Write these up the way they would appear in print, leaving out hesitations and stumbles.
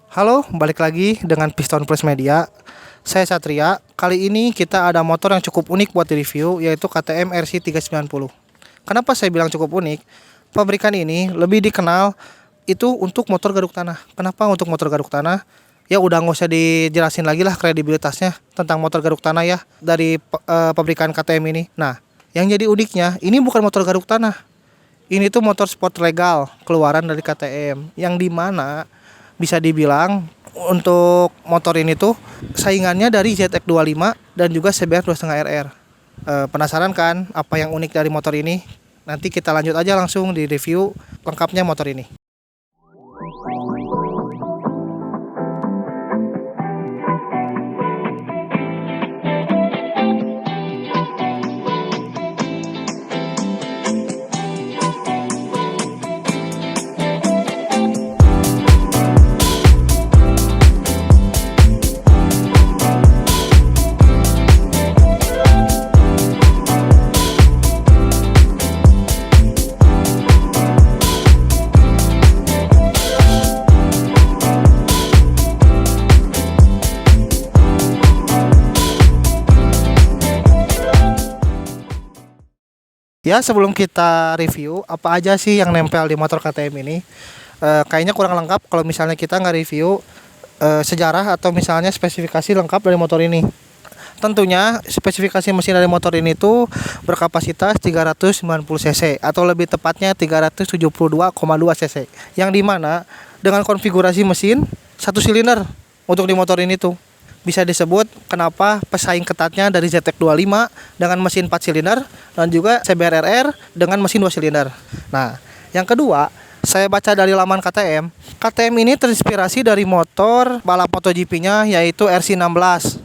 Halo, balik lagi dengan Piston Plus Media. Saya Satria. Kali ini kita ada motor yang cukup unik buat direview, yaitu KTM RC 390. Kenapa saya bilang cukup unik? Pabrikan ini lebih dikenal itu untuk motor garuk tanah. Kenapa untuk motor garuk tanah? Ya udah nggak usah dijelasin lagi lah kredibilitasnya tentang motor garuk tanah ya dari pabrikan KTM ini. Nah, yang jadi uniknya ini bukan motor garuk tanah. Ini tuh motor sport legal keluaran dari KTM yang dimana bisa dibilang untuk motor ini tuh saingannya dari ZX25 dan juga CBR 2.5 RR. Penasaran kan apa yang unik dari motor ini? Nanti kita lanjut aja langsung di review lengkapnya motor ini. Ya, sebelum kita review apa aja sih yang nempel di motor KTM ini, kayaknya kurang lengkap kalau misalnya kita nggak review sejarah atau misalnya spesifikasi lengkap dari motor ini. Tentunya spesifikasi mesin dari motor ini tuh berkapasitas 390 cc atau lebih tepatnya 372,2 cc, yang dimana dengan konfigurasi mesin satu silinder untuk di motor ini tuh bisa disebut kenapa pesaing ketatnya dari ZX25 dengan mesin 4 silinder dan juga CBR dengan mesin 2 silinder. Nah, yang kedua, saya baca dari laman KTM. KTM ini terinspirasi dari motor balap MotoGP-nya yaitu RC16.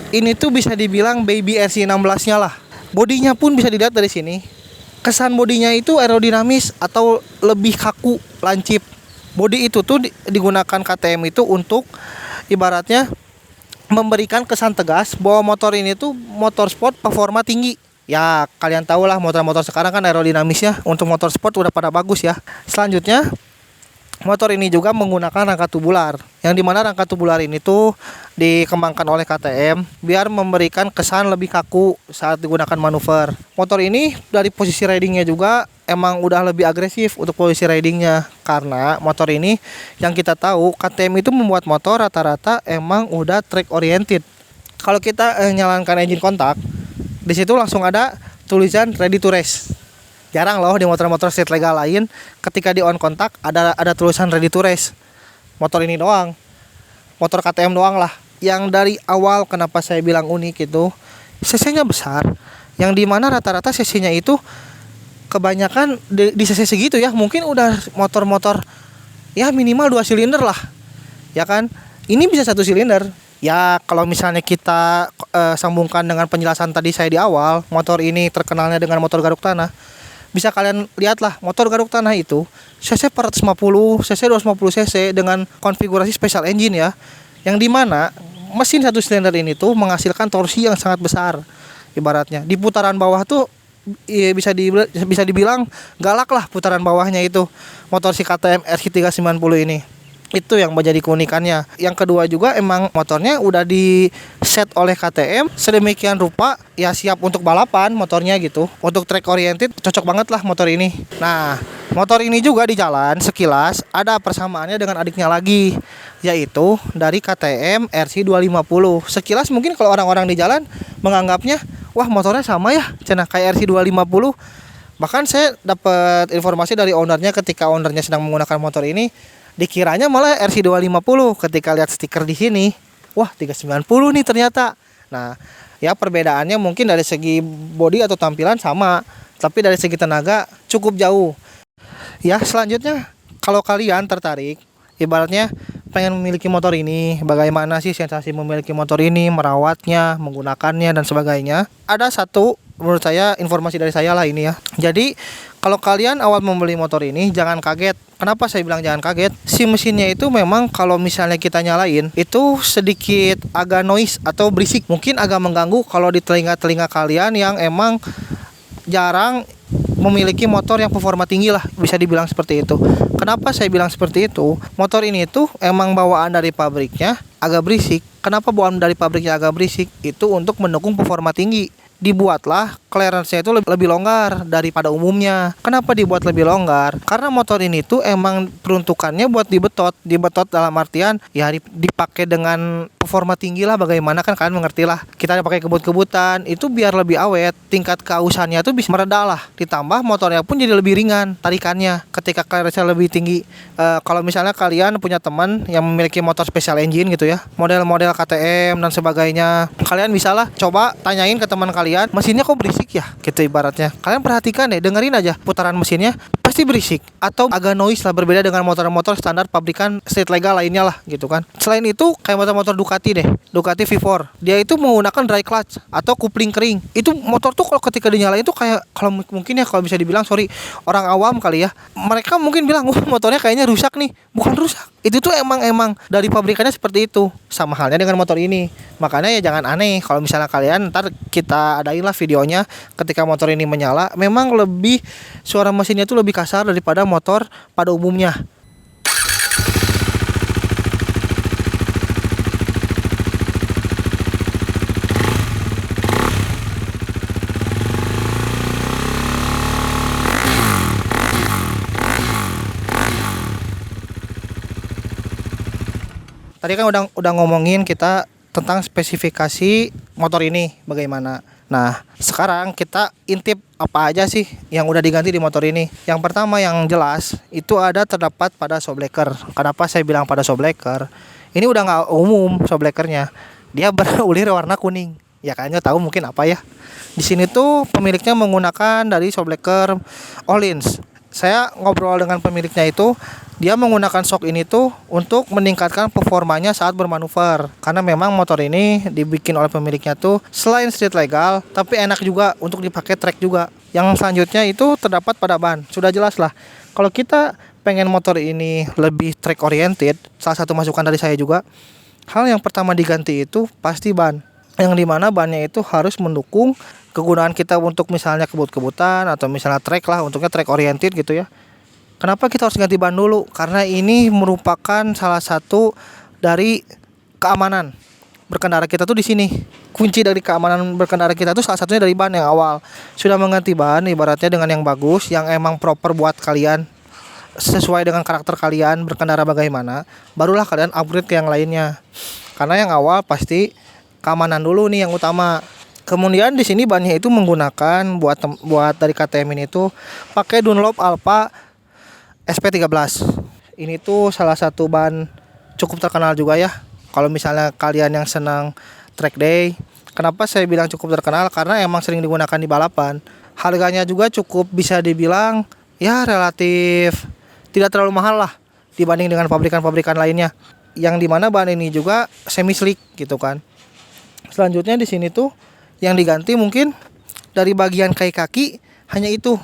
Ini tuh bisa dibilang baby RC16-nya lah. Bodinya pun bisa dilihat dari sini. Kesan bodinya itu aerodinamis atau lebih kaku, lancip. Bodi itu tuh digunakan KTM itu untuk ibaratnya memberikan kesan tegas bahwa motor ini tuh motor sport performa tinggi. Ya, kalian tahu lah motor-motor sekarang kan aerodinamisnya untuk motor sport udah pada bagus ya. Selanjutnya, motor ini juga menggunakan rangka tubular, yang dimana rangka tubular ini tuh dikembangkan oleh KTM biar memberikan kesan lebih kaku saat digunakan manuver. Motor ini dari posisi ridingnya juga emang udah lebih agresif untuk posisi ridingnya, karena motor ini yang kita tahu KTM itu membuat motor rata-rata emang udah track oriented. Kalau kita nyalakan engine kontak, di situ langsung ada tulisan ready to race. Jarang loh di motor-motor street legal lain ketika di on kontak ada tulisan ready to race. Motor ini doang, motor KTM doang lah. Yang dari awal kenapa saya bilang unik itu cc-nya besar, yang dimana rata-rata cc-nya itu kebanyakan di cc segitu ya, mungkin udah motor-motor ya minimal 2 silinder lah, ya kan. Ini bisa 1 silinder. Ya kalau misalnya kita sambungkan dengan penjelasan tadi saya di awal, motor ini terkenalnya dengan motor garuk tanah. Bisa kalian lihatlah motor garuk tanah itu cc 450, cc 250 cc dengan konfigurasi special engine ya, yang dimana mesin 1 silinder ini tuh menghasilkan torsi yang sangat besar. Ibaratnya di putaran bawah tuh bisa dibilang galak lah putaran bawahnya itu motor si KTM RC 390 ini. Itu yang menjadi keunikannya. Yang kedua juga emang motornya udah di set oleh KTM sedemikian rupa ya, siap untuk balapan motornya gitu. Untuk track oriented cocok banget lah motor ini. Nah, motor ini juga di jalan sekilas ada persamaannya dengan adiknya lagi, yaitu dari KTM RC 250. Sekilas mungkin kalau orang-orang di jalan menganggapnya wah motornya sama ya cenah kayak RC 250. Bahkan saya dapat informasi dari ownernya ketika ownernya sedang menggunakan motor ini, dikiranya malah RC 250 ketika lihat stiker di sini. Wah, 390 nih ternyata. Nah, ya perbedaannya mungkin dari segi bodi atau tampilan sama, tapi dari segi tenaga cukup jauh. Ya, selanjutnya kalau kalian tertarik ibaratnya pengen memiliki motor ini, bagaimana sih sensasi memiliki motor ini, merawatnya, menggunakannya dan sebagainya. Ada satu menurut saya informasi dari saya lah ini ya. Jadi kalau kalian awal membeli motor ini jangan kaget. Kenapa saya bilang jangan kaget? Si mesinnya itu memang kalau misalnya kita nyalain itu sedikit agak noise atau berisik. Mungkin agak mengganggu kalau di telinga-telinga kalian yang emang jarang memiliki motor yang performa tinggi lah, bisa dibilang seperti itu. Kenapa saya bilang seperti itu? Motor ini tuh emang bawaan dari pabriknya agak berisik. Kenapa bawaan dari pabriknya agak berisik? Itu untuk mendukung performa tinggi. Dibuatlah clearance-nya itu lebih longgar daripada umumnya. Kenapa dibuat lebih longgar? Karena motor ini tuh emang peruntukannya buat dibetot. Dibetot dalam artian ya dipakai dengan performa tinggi lah, bagaimana kan kalian mengerti lah. Kita pakai kebut-kebutan itu biar lebih awet, tingkat keausannya tuh bisa mereda lah. Ditambah motornya pun jadi lebih ringan tarikannya ketika clearance-nya lebih tinggi. Kalau misalnya kalian punya teman yang memiliki motor special engine gitu ya, model-model KTM dan sebagainya, kalian bisalah coba tanyain ke teman kalian, mesinnya kok berisik ya gitu ibaratnya. Kalian perhatikan deh, dengerin aja putaran mesinnya, pasti berisik atau agak noise lah, berbeda dengan motor-motor standar pabrikan street legal lainnya lah gitu kan. Selain itu kayak motor-motor Ducati deh, Ducati V4, dia itu menggunakan dry clutch atau kupling kering. Itu motor tuh kalau ketika dinyalain itu kayak, kalau mungkin ya kalau bisa dibilang, sorry, orang awam kali ya, mereka mungkin bilang wah motornya kayaknya rusak nih. Bukan rusak, itu tuh emang dari pabrikannya seperti itu. Sama halnya dengan motor ini. Makanya ya jangan aneh kalau misalnya kalian, ntar kita adain lah videonya ketika motor ini menyala, memang lebih suara mesinnya itu lebih kasar daripada motor pada umumnya. Tadi kan udah ngomongin kita tentang spesifikasi motor ini bagaimana. Nah, sekarang kita intip apa aja sih yang udah diganti di motor ini. Yang pertama yang jelas itu terdapat pada shockbreaker. Kenapa saya bilang pada shockbreaker? Ini udah nggak umum shockbreakernya. Dia berulir warna kuning. Ya kayaknya tahu mungkin apa ya. Di sini tuh pemiliknya menggunakan dari shockbreaker Öhlins. Saya ngobrol dengan pemiliknya itu, dia menggunakan shock ini tuh untuk meningkatkan performanya saat bermanuver. Karena memang motor ini dibikin oleh pemiliknya tuh selain street legal, tapi enak juga untuk dipakai track juga. Yang selanjutnya itu terdapat pada ban. Sudah jelas lah, kalau kita pengen motor ini lebih track oriented, salah satu masukan dari saya juga, hal yang pertama diganti itu pasti ban. Yang dimana bannya itu harus mendukung kegunaan kita untuk misalnya kebut-kebutan atau misalnya trek lah, untuknya track oriented gitu ya. Kenapa kita harus ganti ban dulu? Karena ini merupakan salah satu dari keamanan berkendara kita tuh di sini. Kunci dari keamanan berkendara kita tuh salah satunya dari ban yang awal. Sudah mengganti ban ibaratnya dengan yang bagus, yang emang proper buat kalian, sesuai dengan karakter kalian berkendara bagaimana, barulah kalian upgrade ke yang lainnya. Karena yang awal pasti keamanan dulu nih yang utama. Kemudian di sini bannya itu menggunakan buat dari KTM ini tuh pakai Dunlop Alpha SP13. Ini tuh salah satu ban cukup terkenal juga ya. Kalau misalnya kalian yang senang track day, kenapa saya bilang cukup terkenal? Karena emang sering digunakan di balapan. Harganya juga cukup bisa dibilang ya relatif tidak terlalu mahal lah dibanding dengan pabrikan-pabrikan lainnya. Yang dimana ban ini juga semi slick gitu kan. Selanjutnya di sini tuh yang diganti mungkin dari bagian kaki hanya itu.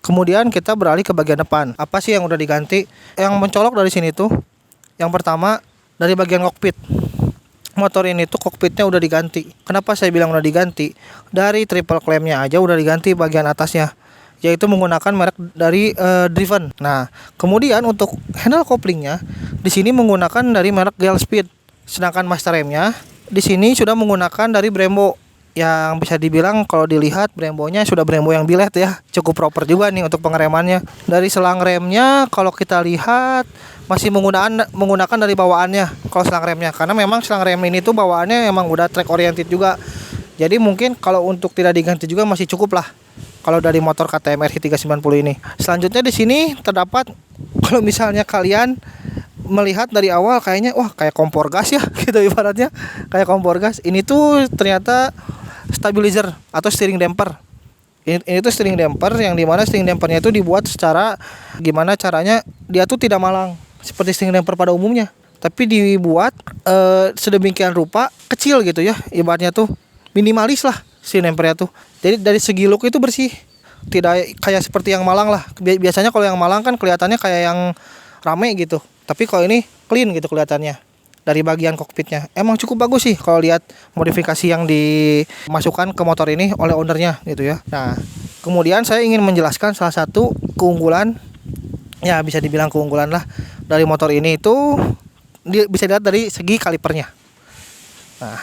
Kemudian kita beralih ke bagian depan. Apa sih yang udah diganti? Yang mencolok dari sini tuh, yang pertama dari bagian kokpit. Motor ini tuh kokpitnya udah diganti. Kenapa saya bilang udah diganti? Dari triple clamp-nya aja udah diganti bagian atasnya, yaitu menggunakan merek dari Driven. Nah, kemudian untuk handle couplingnya di sini menggunakan dari merek Gale Speed. Sedangkan master remnya di sini sudah menggunakan dari Brembo. Yang bisa dibilang kalau dilihat Brembo-nya sudah Brembo yang bilet ya. Cukup proper juga nih untuk pengeremannya. Dari selang remnya kalau kita lihat masih menggunakan dari bawaannya kalau selang remnya. Karena memang selang rem ini tuh bawaannya emang udah track oriented juga. Jadi mungkin kalau untuk tidak diganti juga masih cukup lah kalau dari motor KTM RC390 ini. Selanjutnya di sini terdapat, kalau misalnya kalian melihat dari awal kayaknya wah kayak kompor gas ya gitu ibaratnya, kayak kompor gas. Ini tuh ternyata stabilizer atau steering damper. Ini tuh steering damper yang dimana steering dampernya itu dibuat secara gimana caranya, dia tuh tidak malang seperti steering damper pada umumnya, tapi dibuat sedemikian rupa kecil gitu ya, ibaratnya tuh minimalis lah steering dampernya tuh. Jadi dari segi look itu bersih, tidak kayak seperti yang malang lah. Biasanya kalau yang malang kan kelihatannya kayak yang rame gitu, tapi kalau ini clean gitu kelihatannya. Dari bagian kokpitnya emang cukup bagus sih kalau lihat modifikasi yang dimasukkan ke motor ini oleh ownernya gitu ya. Nah, Kemudian saya ingin menjelaskan salah satu keunggulan, ya bisa dibilang keunggulan lah dari motor ini itu bisa dilihat dari segi kalipernya. Nah,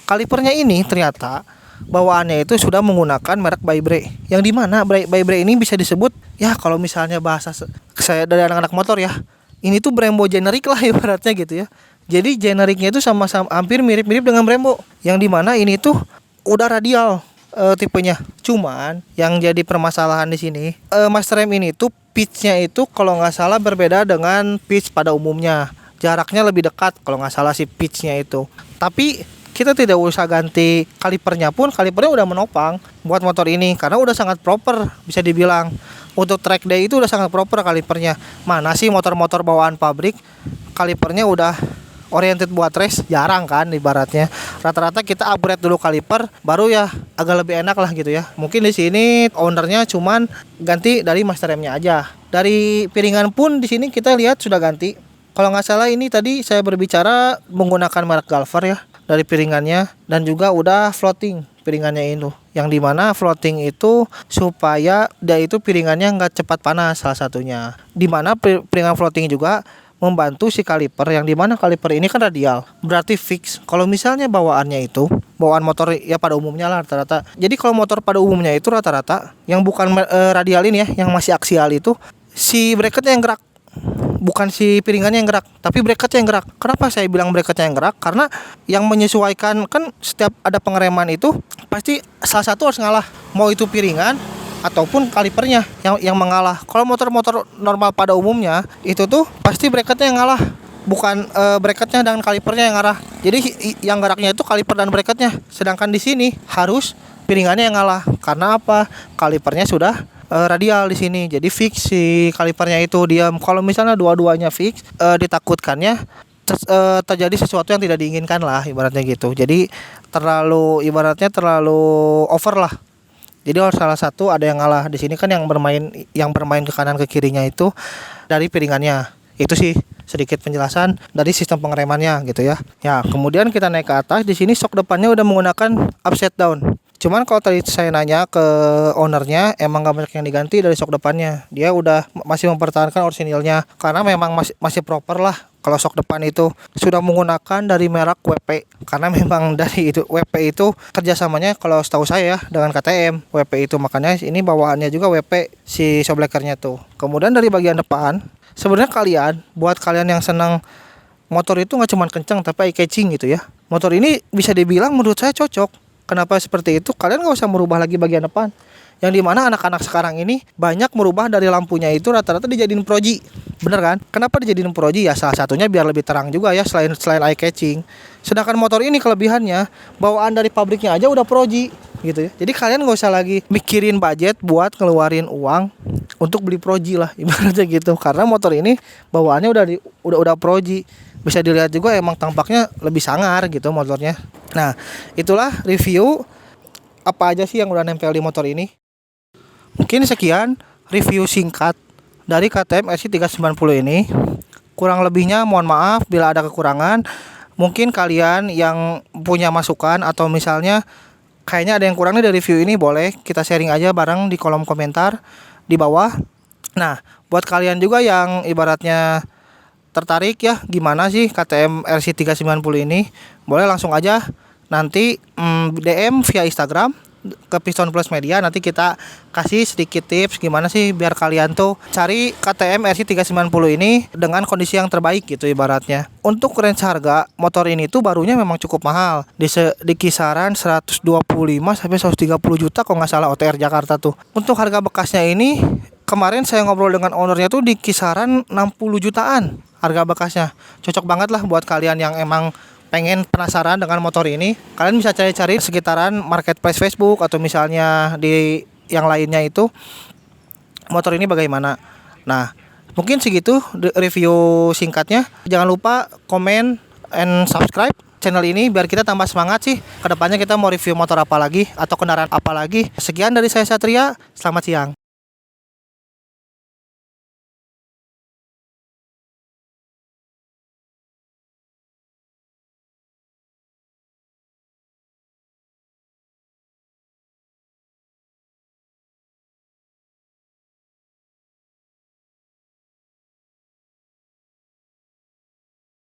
kalipernya ini ternyata bawaannya itu sudah menggunakan merek Bybre, yang dimana Bybre ini bisa disebut ya kalau misalnya bahasa saya dari anak-anak motor ya, ini tuh Brembo generik lah ibaratnya gitu ya. Jadi generiknya itu sama-sama hampir mirip-mirip dengan Brembo, yang dimana ini tuh udah radial tipenya. Cuman yang jadi permasalahan di sini, Master M ini tuh pitchnya itu kalau nggak salah berbeda dengan pitch pada umumnya. Jaraknya lebih dekat kalau nggak salah si pitchnya itu. Tapi kita tidak usah ganti kalipernya pun, kalipernya udah menopang buat motor ini karena udah sangat proper bisa dibilang. Untuk track day itu udah sangat proper kalipernya. Mana sih motor-motor bawaan pabrik kalipernya udah oriented buat race, jarang kan ibaratnya. Rata-rata kita upgrade dulu kaliper baru ya agak lebih enak lah gitu ya. Mungkin di sini ownernya cuman ganti dari Master M-nya aja. Dari piringan pun di sini kita lihat sudah ganti. Kalau nggak salah ini tadi saya berbicara menggunakan merek Galvar ya dari piringannya, dan juga udah floating piringannya itu. Yang dimana floating itu supaya dia itu piringannya nggak cepat panas salah satunya. Dimana piringan floating juga membantu si kaliper, yang dimana kaliper ini kan radial, berarti fix. Kalau misalnya bawaannya itu bawaan motor ya pada umumnya lah rata-rata. Jadi kalau motor pada umumnya itu rata-rata yang bukan radial ini ya, yang masih aksial itu si bracketnya yang gerak, bukan si piringannya yang gerak, tapi bracketnya yang gerak. Kenapa saya bilang bracketnya yang gerak? Karena yang menyesuaikan kan setiap ada pengereman itu pasti salah satu harus ngalah, mau itu piringan ataupun kalipernya yang mengalah. Kalau motor-motor normal pada umumnya itu tuh pasti bracketnya yang ngalah, bukan bracketnya dan kalipernya yang ngarah. Jadi yang geraknya itu kaliper dan bracketnya. Sedangkan di sini harus piringannya yang ngalah. Karena apa? Kalipernya sudah radial di sini. Jadi fix si kalipernya itu diam. Kalau misalnya dua-duanya fix, ditakutkannya terjadi sesuatu yang tidak diinginkan lah ibaratnya gitu. Jadi terlalu over lah. Jadi salah satu ada yang ngalah. Di sini kan yang bermain ke kanan ke kirinya itu dari piringannya. Itu sih sedikit penjelasan dari sistem pengeremannya gitu ya. Ya, kemudian kita naik ke atas. Di sini shock depannya udah menggunakan upside down. Cuman kalau tadi saya nanya ke ownernya, emang gak banyak yang diganti dari shock depannya. Dia udah masih mempertahankan orisinilnya karena memang masih proper lah. Kalau shock depan itu sudah menggunakan dari merek WP, karena memang dari itu WP itu kerjasamanya kalau setahu saya ya dengan KTM WP itu, makanya ini bawaannya juga WP si shockbreakernya tuh. Kemudian dari bagian depan, sebenarnya buat kalian yang senang motor itu nggak cuma kencang tapi eye catching gitu ya, motor ini bisa dibilang menurut saya cocok. Kenapa seperti itu? Kalian nggak usah merubah lagi bagian depan, yang dimana anak-anak sekarang ini banyak merubah dari lampunya itu rata-rata dijadiin proji. Bener kan? Kenapa dijadiin proji? Ya salah satunya biar lebih terang juga ya, selain eye catching. Sedangkan motor ini kelebihannya bawaan dari pabriknya aja udah proji gitu ya. Jadi kalian nggak usah lagi mikirin budget buat ngeluarin uang untuk beli proji lah ibaratnya gitu. Karena motor ini bawaannya udah proji. Bisa dilihat juga emang tampaknya lebih sangar gitu motornya. Nah, itulah review apa aja sih yang udah nempel di motor ini. Mungkin sekian review singkat dari KTM RC390 ini. Kurang lebihnya mohon maaf bila ada kekurangan. Mungkin kalian yang punya masukan atau misalnya kayaknya ada yang kurang nih dari review ini, boleh kita sharing aja bareng di kolom komentar di bawah. Nah, buat kalian juga yang ibaratnya tertarik ya gimana sih KTM RC390 ini, boleh langsung aja nanti DM via Instagram ke Piston Plus Media. Nanti kita kasih sedikit tips gimana sih biar kalian tuh cari KTM RC390 ini dengan kondisi yang terbaik gitu ibaratnya. Untuk range harga motor ini tuh barunya memang cukup mahal, di kisaran 125 sampai 130 juta kalau nggak salah OTR Jakarta tuh. Untuk harga bekasnya ini kemarin saya ngobrol dengan ownernya tuh di kisaran 60 jutaan harga bekasnya. Cocok banget lah buat kalian yang emang pengen penasaran dengan motor ini. Kalian bisa cari-cari sekitaran marketplace Facebook atau misalnya di yang lainnya itu motor ini bagaimana. Nah, mungkin segitu review singkatnya. Jangan lupa komen and subscribe channel ini biar kita tambah semangat sih. Kedepannya kita mau review motor apa lagi atau kendaraan apa lagi. Sekian dari saya Satria, selamat siang.